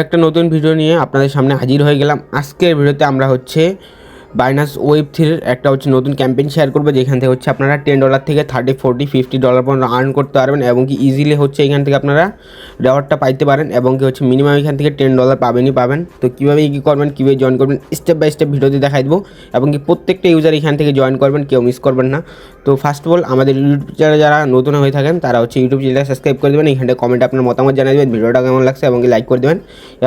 একটা নতুন ভিডিও নিয়ে আপনাদের সামনে হাজির হয়ে গেলাম। আজকের ভিডিওতে আমরা বাইনান্স ওয়েব3 একটা নতুন ক্যাম্পেইন শেয়ার করবো, যেখান থেকে আপনারা $10 থেকে $30, $40, $50 পর্যন্ত আর্ন করতে পারবেন এবং কি ইজিলি এখান থেকে আপনারা রেওয়ার্ডটা পাইতে পারেন এবং কি মিনিমাম এখান থেকে $10 পাবেন। তো কীভাবে কী করবেন, কীভাবে জয়েন করবেন, স্টেপ বাই স্টেপ ভিডিওতে দেখাই দেবো এবং কি প্রত্যেকটা ইউজার এখান থেকে জয়েন করবেন, কেউ মিস করবেন না। তো ফার্স্ট অফ অল আমাদের ইউটিউব চ্যানেলে যারা নতুন হয়ে থাকেন তারা ইউটিউব চ্যানেলটা সাবস্ক্রাইব করে দেবেন। এখানে কমেন্টে আপনার মতামত জানিয়ে দেবেন, ভিডিওটা কেমন লাগছে এবং কি লাইক করে দেবেন।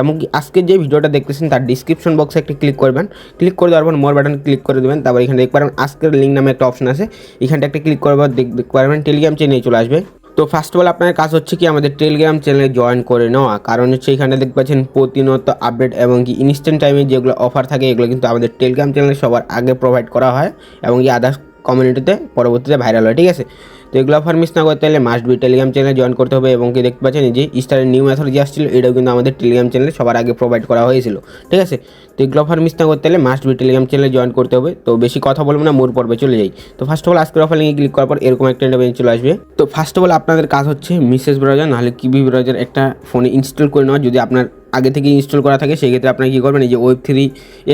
এবং কি আজকের যে ভিডিওটা দেখতেছেন তার ডিসক্রিপশন বক্সে একটা ক্লিক করবেন, ক্লিক করে দেওয়ার পর মোর বাটন ক্লিক করে দেবেন। তারপর এখানে দেখতে পারবেন আজকের লিঙ্ক নামে একটা অপশন আছে, এখানটা একটা ক্লিক করবার দেখতে পারবেন টেলিগ্রাম চ্যানেলে চলে আসবে। তো ফার্স্ট অফ অল আপনার কাজ কি আমাদের টেলিগ্রাম চ্যানেলে জয়েন করে নেওয়া, কারণ এখানে দেখতে পাচ্ছেন প্রতিনিয়ত আপডেট এবং কি ইনস্ট্যান্ট টাইমে যেগুলো অফার থাকে এগুলো কিন্তু আমাদের টেলিগ্রাম চ্যানেলে সবার আগে প্রোভাইড করা হয় এবং কি আদার্স কমিউনিটিতে পরবর্তীতে ভাইরাল হয়, ঠিক আছে। তো এগুলো অফার মিস না করতে হলে মাস্ট বি টেলিগ্রাম চ্যানেলে জয়েন করতে হবে এবং কি দেখতে পাচ্ছেন যে স্টারের নিউ মেথড যে আসছিল এটাও কিন্তু আমাদের টেলিগ্রাম চ্যানেলে সবার আগে প্রোভাইড করা হয়েছিল, ঠিক আছে। তো এগুলো অফার মিস না করতে হলে মাস্ট বি টেলিগ্রাম চ্যানেলে জয়েন করতে হবে। তো বেশি কথা বলবো না, মূল পর্বে চলে যাই। তো ফার্স্ট অফ অল আজকের অফার লিঙ্কে ক্লিক করার পর এরকম একটা ইন্টারভিউ চলে আসবে। তো ফার্স্ট অফ অল আপনাদের কাজ মিসেস ব্রাউজার নাহলে কিবি ব্রাউজার একটা ফোনে ইনস্টল করে নেওয়া। যদি আপনার আগে থেকে ইনস্টল করা থাকে সেক্ষেত্রে আপনারা কী করবেন, এই যে ওয়েব3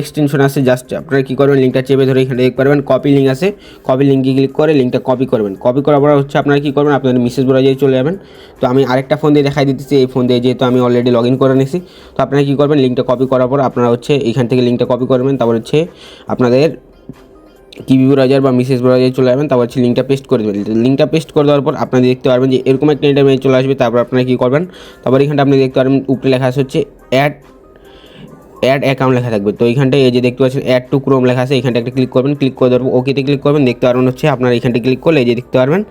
এক্সটেনশন আছে, জাস্ট আপনারা কী করবেন, লিঙ্কটা চেপে ধরে এখানে দেখতে পারবেন কপি লিঙ্ক আছে, কপি লিঙ্কে ক্লিক করে লিঙ্কটা কপি করবেন। কপি করার পর আপনারা কী করবেন, আপনাদের মিসেস ব্রাউজারে চলে যাবেন। তো আমি আরেকটা ফোন দিয়ে দেখাই দিতেছি, এই ফোন দিয়ে যেহেতু আমি অলরেডি লগ ইন করে নিয়েছি। তো আপনারা কী করবেন, লিঙ্কটা কপি করার পর আপনারা এখান থেকে লিঙ্কটা কপি করবেন। তারপর আপনাদের কিবি ব্রাউজার বা মিসেস ব্রাউজারে চলে যাবেন। তারপর লিঙ্কটা পেস্ট করে দেবেন। লিঙ্কটা পেস্ট করে দেওয়ার পর আপনারা দেখতে পারবেন যে এরকম একটা ইন্টারভিউ চলে আসবে। তারপর আপনারা কী করবেন, তারপর এখানটা আপনি দেখতে পারবেন উপরে লেখা আছে অ্যাড অ্যাকাউন্ট লেখা থাকবে। তো এইখানটায় এই যে দেখতে পাচ্ছেন অ্যাড টু ক্রোম লেখা আছে, এখানটা একটা ক্লিক করবেন। ক্লিক করে দেওয়ার ওকেতে ক্লিক করবেন। দেখতে পারবেন আপনার এখানটা ক্লিক করলে এই যে দেখতে পারবেন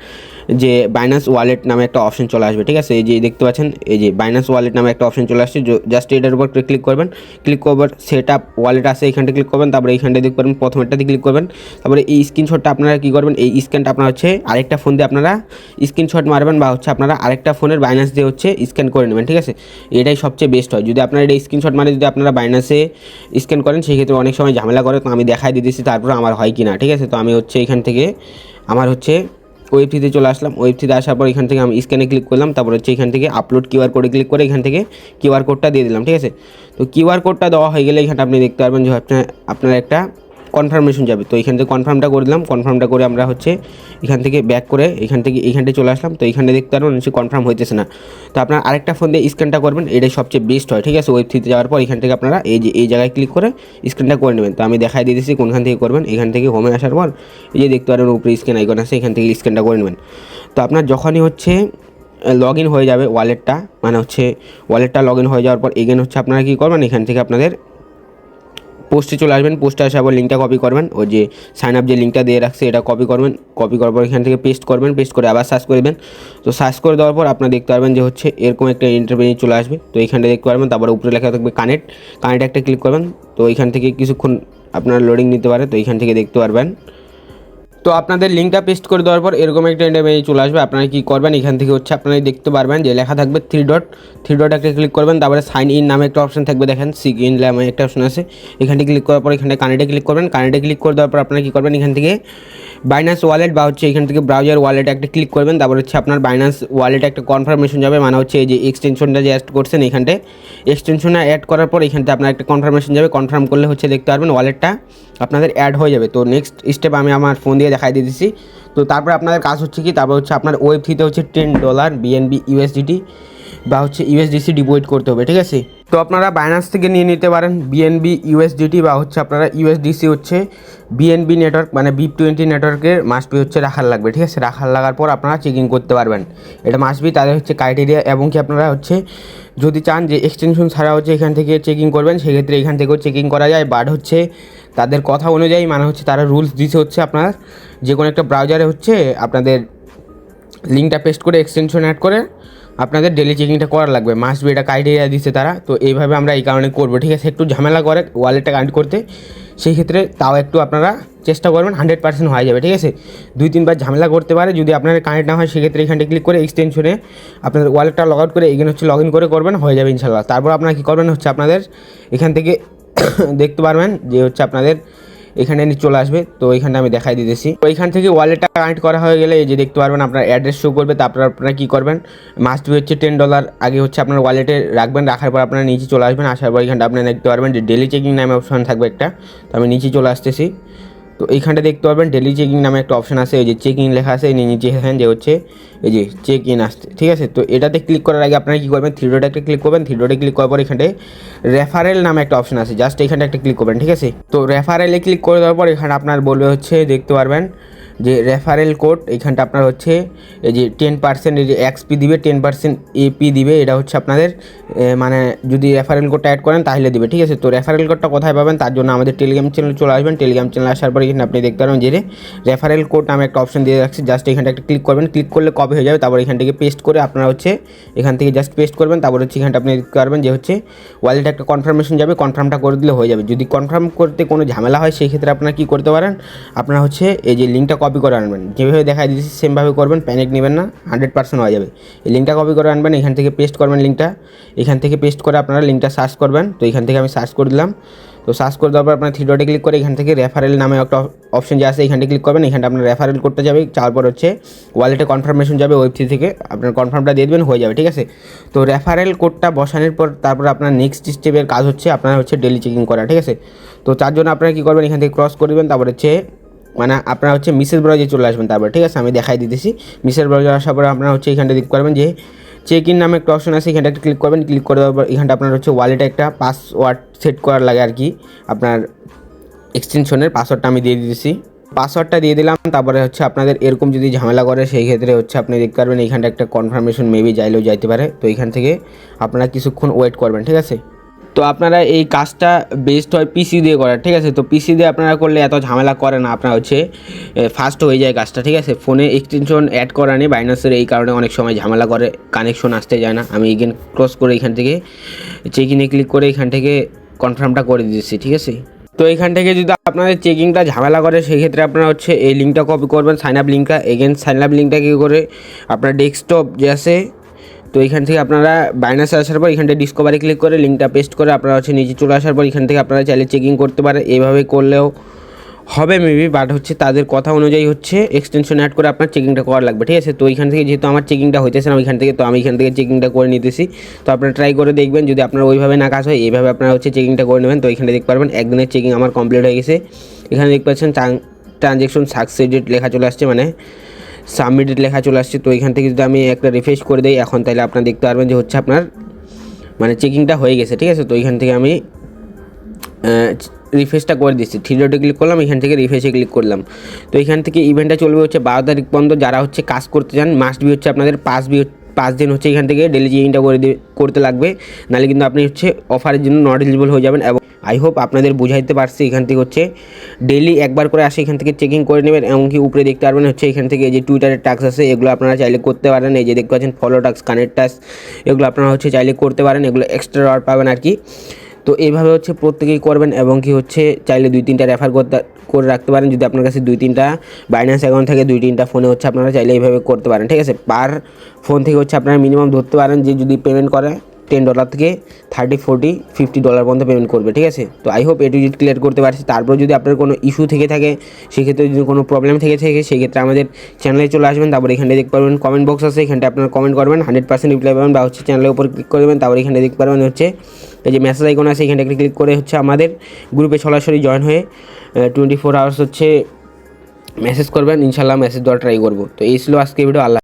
যে বাইনান্স ওয়ালেট নামে একটা অপশন চলে আসবে, ঠিক আছে। এই যে দেখতে পাচ্ছেন এই যে বাইনান্স ওয়ালেট নামে একটা অপশন চলে আসছে, জাস্ট এটার উপর ক্লিক করবেন। ক্লিক করবার সেট আপ ওয়ালেট আছে, এখানটা ক্লিক করবেন। তারপরে এইখানটা দেখতে পারবেন প্রথমেরটাতে ক্লিক করবেন। তারপরে এই স্ক্রিনশটটা আপনারা কী করবেন, এই স্ক্যানটা আপনার আরেকটা ফোন দিয়ে আপনারা স্ক্রিনশট মারবেন বা আপনারা আরেকটা ফোনের বাইনান্স দিয়ে স্ক্যান করে নেবেন, ঠিক আছে। এটাই সবচেয়ে বেস্ট হয়। যদি আপনারা এটা স্ক্রিনশট মারে যদি আপনারা বাইনান্সে স্ক্যান করেন সেক্ষেত্রে অনেক সময় ঝামেলা করে। তো আমি দেখাই দিতেছি তারপর আমার হয় কি না, ঠিক আছে। তো আমি এখান থেকে আমার ওয়েব3তে চলে আসলাম। ওয়েব3তে আসার পর এখান থেকে আমি স্ক্যানে ক্লিক করলাম। তারপর এখান থেকে আপলোড কিউআর কোডে ক্লিক করে এখান থেকে কিউআর কোডটা দিয়ে দিলাম, ঠিক আছে। তো কিউআর কোডটা দেওয়া হয়ে গেলে এখানে আপনি দেখতে পারবেন যে আপনার একটা কনফার্মেশন যাবে। তো এখান থেকে কনফার্মটা করে দিলাম। কনফার্মটা করে আমরা এখান থেকে ব্যাক করে এইখানটায় চলে আসলাম। তো এখানে দেখতে পারবেন কনফার্ম হইতেছে না। তো আপনার আরেকটা ফোন দিয়ে স্ক্যানটা করবেন, এটাই সবচেয়ে বেস্ট হয়, ঠিক আছে। ওয়েব3তে যাওয়ার পর এখান থেকে আপনারা এই জায়গায় ক্লিক করে স্ক্যানটা করে নেবেন। তো আমি দেখাই দিতেছি কোনখান থেকে করবেন। এখান থেকে হোমে আসার পর এই যে দেখতে পারবেন উপরে স্ক্যান আইকন আছে, এখান থেকে স্ক্যানটা করে নেবেন। তো আপনার যখনই লগ ইন হয়ে যাবে ওয়ালেটটা, মানে ওয়ালেটটা লগ ইন হয়ে যাওয়ার পর এগেন আপনারা কী করবেন, এখান থেকে আপনাদের পোস্টে চলে আসবেন। পোস্টে আসে আবার লিঙ্কটা কপি করবেন, ওই যে সাইন আপ যে লিঙ্কটা দিয়ে রাখছে এটা কপি করবেন। কপি করার পর এখান থেকে পেস্ট করবেন। পেস্ট করে আবার সার্চ করবেন। তো সার্চ করে দেওয়ার পর আপনারা দেখতে পারবেন যে এরকম একটা ইন্টারভিউ চলে আসবে। তো এখানটা দেখতে পারবেন। তারপর উপরে লেখা থাকবে কানেক্ট একটা ক্লিক করবেন। তো এখান থেকে কিছুক্ষণ আপনার লোডিং নিতে পারে। তো এখান থেকে দেখতে পারবেন। তো আপনাদের লিঙ্কটা পেস্ট করে দেওয়ার পর এরকম একটা ইন্টারভিউ চলে আসবে। আপনারা কী করবেন, এখান থেকে আপনারা দেখতে পারবেন যে লেখা থাকবে থ্রি ডট একটা ক্লিক করবেন। তারপরে সাইন ইন নামে একটা অপশন থাকবে, দেখেন সিগ ইন নামে একটা অপশন আছে, এখানে ক্লিক করার পর এখানে কানেক্টে ক্লিক করবেন। কানেক্টে ক্লিক করে দেওয়ার পর আপনারা কী করবেন, এখান থেকে বাইনান্স ওয়ালেট বা এখান থেকে ব্রাউজার ওয়ালেট একটা ক্লিক করবেন। তারপর আপনার বাইনান্স ওয়ালেট একটা কনফার্মেশন যাবে, মানে এই যে এক্সটেনশনটা যে অ্যাড করছেন এখানটায় এক্সটেনশনটা অ্যাড করার পর এখানটা আপনার একটা কনফার্মেশন যাবে। কনফার্ম করলে দেখতে পারবেন ওয়ালেটটা আপনাদের অ্যাড হয়ে যাবে। তো নেক্সট স্টেপ আমি আমার ফোন দিয়ে দেখাই দিতেছি। তো তারপর আপনাদের কাজ কি, তারপর আপনার ওয়েব3তে $10 বিএনবি ইউএসডিটি বা ইউএসডিসি ডিপোজিট করতে হবে, ঠিক আছে। তো আপনারা বাইনান্স থেকে নিয়ে নিতে পারেন বিএনবি ইউএসডিটি বা আপনারা ইউএসডিসি বিএনবি নেটওয়ার্ক মানে BIP20 নেটওয়ার্কের মাস্টবি রাখার লাগবে, ঠিক আছে। রাখার লাগার পর আপনারা চেকিং করতে পারবেন, এটা মাস্টবি তাদের ক্রাইটেরিয়া। এবং কি আপনারা যদি চান যে এক্সটেনশন ছাড়া এখান থেকে চেকিং করবেন সেক্ষেত্রে এখান থেকেও চেকিং করা যায়। বাট তাদের কথা অনুযায়ী মানে তারা রুলস দিচ্ছে আপনার যে কোনো একটা ব্রাউজারে আপনাদের লিঙ্কটা পেস্ট করে এক্সটেনশন অ্যাড করে আপনাদের ডেলি চেকিংটা করা লাগবে, মাস্ট বি এটা ক্রাইটেরিয়া দিচ্ছে তারা। তো এইভাবে আমরা এই কারণে করবো, ঠিক আছে। একটু ঝামেলা করে ওয়ালেটটা কানেক্ট করতে, সেই ক্ষেত্রে তাও একটু আপনারা চেষ্টা করবেন, 100% হয়ে যাবে, ঠিক আছে। 2-3 বার ঝামেলা করতে পারে, যদি আপনার কানেক্ট না হয় সেক্ষেত্রে এখানটা ক্লিক করে এক্সটেনশনে আপনাদের ওয়ালেটটা লগ আউট করে এখানে লগ ইন করে করবেন, হয়ে যাবে ইনশাল্লাহ। তারপর আপনারা কী করবেন, আপনাদের এখান থেকে দেখতে পারবেন যে আপনাদের এখানে চলে আসবে। তো এখানটা আমি দেখাই দিতেছি। তো এখান থেকে ওয়ালেটটা কানেক্ট করা হয়ে গেলে এই যে দেখতে পারবেন আপনার অ্যাড্রেস শো করবে। তারপর আপনারা কী করবেন, মাস্ট বি হচ্ছে $10 আগে হচ্ছে আপনার ওয়ালেটে রাখবেন। রাখার পর আপনারা নিচে চলে আসবেন। আসার পর এখানটা আপনারা দেখতে পারবেন যে ডেলি চেকিং নামে অপশন থাকবে একটা। তো আমি নিচে চলে আসতেছি। তো এইখানটা দেখতে পারবেন ডেলি চেকিং নামে একটা অপশন আছে, এই যে চেকিং লেখা আছে, নিচে এখানে যে হচ্ছে এই যে চেক ইন আসছে, ঠিক আছে। তো এটাতে ক্লিক করার আগে আপনারা কী করবেন, থ্রি ডটে একটা ক্লিক করবেন। থ্রি ডটে ক্লিক করার পর এখানে রেফারেল নামে একটা অপশন আছে, জাস্ট এখানটা একটা ক্লিক করবেন, ঠিক আছে। তো রেফারেলে ক্লিক করে দেওয়ার পর এখানে আপনার বলবে হচ্ছে দেখতে পারবেন যে রেফারেল কোড। এইখানটা আপনার হচ্ছে এই যে 10% এই যে এক্সপি দিবে, 10% এপি দিবে। এটা হচ্ছে আপনাদের মানে যদি রেফারেল কোডটা অ্যাড করেন তাহলে দিবে, ঠিক আছে। তো রেফারেল কোডটা কোথায় পাবেন, তার জন্য আমাদের টেলিগ্রাম চ্যানেলে চলে আসবেন। টেলিগ্রাম চ্যানেল আসার পর এখানে আপনি দেখতে পারবেন যে রেফারেল কোড নামে একটা অপশন দিয়ে রাখছি, জাস্ট এখানটা একটা ক্লিক করবেন। ক্লিক করলে কপি হয়ে যাবে। তারপর এখান থেকে পেস্ট করে আপনারা হচ্ছে এখান থেকে জাস্ট পেস্ট করবেন। তারপর হচ্ছে এখানটা আপনি দেখতে পারবেন যে হচ্ছে ওয়ালেটে একটা কনফার্মেশন যাবে, কনফার্মটা করে দিলে হয়ে যাবে। যদি কনফার্ম করতে কোনো ঝামেলা হয় সেই ক্ষেত্রে আপনারা কী করতে পারেন, আপনারা হচ্ছে এই যে লিঙ্কটা কপি করে আনবেন, যেভাবে দেখাই দিচ্ছি সেমভাবে করবেন, প্যানিক নেবেন না, 100% হয়ে যাবে। এই লিঙ্কটা কপি করে আনবেন, এখান থেকে পেস্ট করবেন লিঙ্কটা। এখান থেকে পেস্ট করে আপনারা লিঙ্কটা সার্চ করবেন। তো এখান থেকে আমি সার্চ করে দিলাম। তো সার্চ করে দেওয়ার পর আপনার থ্রি ডটে ক্লিক করে এখান থেকে রেফারেল নামে একটা অপশন যে আছে এখানটা ক্লিক করবেন। এখানটা আপনার রেফারেল কোডটা যাবে, যাওয়ার পর হচ্ছে ওয়ালেটে কনফার্মেশন যাবে, ওয়েবসাইট থেকে আপনার কনফার্মটা দিয়ে দেবেন, হয়ে যাবে, ঠিক আছে। তো রেফারেল কোডটা বসানোর পর তারপর আপনার নেক্সট স্টেপের কাজ হচ্ছে আপনার হচ্ছে ডেলি চেকিং করা, ঠিক আছে। তো তার জন্য আপনারা কী করবেন, এখান থেকে ক্রস করে দেবেন। তারপর হচ্ছে মানে আপনারা হচ্ছে মিসেস ব্রাউজারে চলে আসবেন তারপর, ঠিক আছে। আমি দেখাই দিতেছি। মিসেস ব্রাউজার আসার পরে আপনারা হচ্ছে এখানটা দেখতে পারবেন যে চেক ইন নামে একটা অপশন আছে, এখানটা একটা ক্লিক করবেন। ক্লিক করে দেওয়ার পর এখানটা আপনার হচ্ছে ওয়ালেটে একটা পাসওয়ার্ড সেট করার লাগে আর কি, আপনার এক্সটেনশনের পাসওয়ার্ডটা আমি দিয়ে দিতেছি। পাসওয়ার্ডটা দিয়ে দিলাম। তারপরে হচ্ছে আপনাদের এরকম যদি ঝামেলা করে সেই ক্ষেত্রে হচ্ছে আপনি দেখতে পারবেন এইখানটা একটা কনফার্মেশন মেবি যাইলেও যাইতে পারে। তো এইখান থেকে আপনারা কিছুক্ষণ ওয়েট করবেন, ঠিক আছে। তো আপনারা এই কাজটা বেস্ট হয় পিসি দিয়ে করার, ঠিক আছে। তো পিসি দিয়ে আপনারা করলে এত ঝামেলা করে না, আপনার হচ্ছে ফাস্ট হয়ে যায় কাজটা, ঠিক আছে। ফোনে এক্সটেনশন অ্যাড করা নেই বাইনান্সের, এই কারণে অনেক সময় ঝামেলা করে, কানেকশন আসতে যায় না। আমি এগেন ক্রস করে এখান থেকে চেক ইনে ক্লিক করে এখান থেকে কনফার্মটা করে দিচ্ছি, ঠিক আছে। তো এখান থেকে যদি আপনাদের চেকিংটা ঝামেলা করে সেক্ষেত্রে আপনারা হচ্ছে এই লিঙ্কটা কপি করবেন, সাইন আপ লিঙ্কটা। এগেন সাইন আপ লিঙ্কটা কী করে আপনার ডেস্কটপ যে আছে, তো এখান থেকে আপনারা বাইনান্সে আসার পর এখানটা ডিসকভারি ক্লিক করে লিঙ্কটা পেস্ট করে আপনারা হচ্ছে নিচে চলে আসার পর এখান থেকে আপনারা চাইলে চেকিং করতে পারে। এইভাবে করলেও হবে মেবি, বাট হচ্ছে তাদের কথা অনুযায়ী হচ্ছে এক্সটেনশন অ্যাড করে আপনার চেকিংটা করা লাগবে, ঠিক আছে। তো এখান থেকে যেহেতু আমার চেকিংটা হইতেছে না ওইখান থেকে, তো আমি এখান থেকে চেকিংটা করে নিতেছি। তো আপনারা ট্রাই করে দেখবেন, যদি আপনার ওইভাবে না কাজ হয় এইভাবে আপনারা হচ্ছে চেকিংটা করে নেবেন। তো এখানে দেখতে পারবেন একদিনের চেকিং আমার কমপ্লিট হয়ে গেছে। এখানে দেখতে পাচ্ছেন ট্রানজ্যাকশন সাকসেসড লেখা চলে আসছে, মানে সাবমিটেড লেখা চলে আসছে। তো এখান থেকে যদি আমি একটা রিফ্রেশ করে দিই এখন, তাহলে আপনারা দেখতে পারবেন যে হচ্ছে আপনার মানে চেকিংটা হয়ে গেছে, ঠিক আছে। তো এখান থেকে আমি রিফ্রেশটা করে দিচ্ছি, থ্রি ডটে ক্লিক করলাম, এখান থেকে রিফ্রেশে ক্লিক করলাম। তো এখান থেকে ইভেন্টটা চলবে হচ্ছে 12 তারিখ পর্যন্ত। যারা হচ্ছে কাজ করতে চান মাস্ট বি হচ্ছে আপনাদের 5 দিন হচ্ছে এখান থেকে ডেলি চেকিংটা করতে লাগবে, নাহলে কিন্তু আপনি হচ্ছে অফারের জন্য নট এলিজিবল হয়ে যাবেন। এবং আই হোপ আপনাদের বুঝাইতে পারছি। এখান থেকে হচ্ছে ডেলি একবার করে আসে এখান থেকে চেকিং করে নেবেন। এমনকি উপরে দেখতে পারবেন হচ্ছে এখান থেকে যে টুইটারের টাস্ক আছে এগুলো আপনারা চাইলে করতে পারেন। এই যে দেখতে পাচ্ছেন ফলো টাস্ক, কানেক্ট টাস্ক, এগুলো আপনারা হচ্ছে চাইলে করতে পারেন, এগুলো এক্সট্রা রিওয়ার্ড পাবেন আর কি। তো এইভাবে হচ্ছে প্রত্যেকেই করবেন, এবং কি হচ্ছে চাইলে 2-3টা রেফার করে রাখতে পারেন। যদি আপনার কাছে 2-3টা বাইন্যান্স অ্যাকাউন্ট থাকে, 2-3টা ফোনে হচ্ছে আপনারা চাইলে এইভাবে করতে পারেন, ঠিক আছে। পার ফোন থেকে হচ্ছে আপনারা মিনিমাম ধরতে পারেন যে যদি পেমেন্ট করে $10 থেকে $30, $40, $50 পর্যন্ত পেমেন্ট করবে, ঠিক আছে। তো আই হোপ এটু যদি ক্লিয়ার করতে পারছি। তারপর যদি আপনার কোনো ইস্যু থেকে থাকে, সেক্ষেত্রে যদি কোনো প্রবলেম থেকে থাকে সেক্ষেত্রে আমাদের চ্যানেলে চলে আসবেন। তারপর এখানে দেখতে পারবেন কমেন্ট বক্স আছে, এখানটা আপনারা কমেন্ট করবেন, 100% রিপ্লাই পাবেন। বা হচ্ছে চ্যানেলের উপর ক্লিক করবেন, তারপর এখানে দেখতে পারবেন হচ্ছে এই যে মেসেজ আইকন আছে, এখানটা ক্লিক করে হচ্ছে আমাদের গ্রুপে সরাসরি জয়েন হয়ে 24 আওয়ার্স হচ্ছে মেসেজ করবেন, ইনশাল্লাহ মেসেজ দেওয়ার ট্রাই করবো। তো এই ছিল আজকে ভিডিও। আল্লাহ।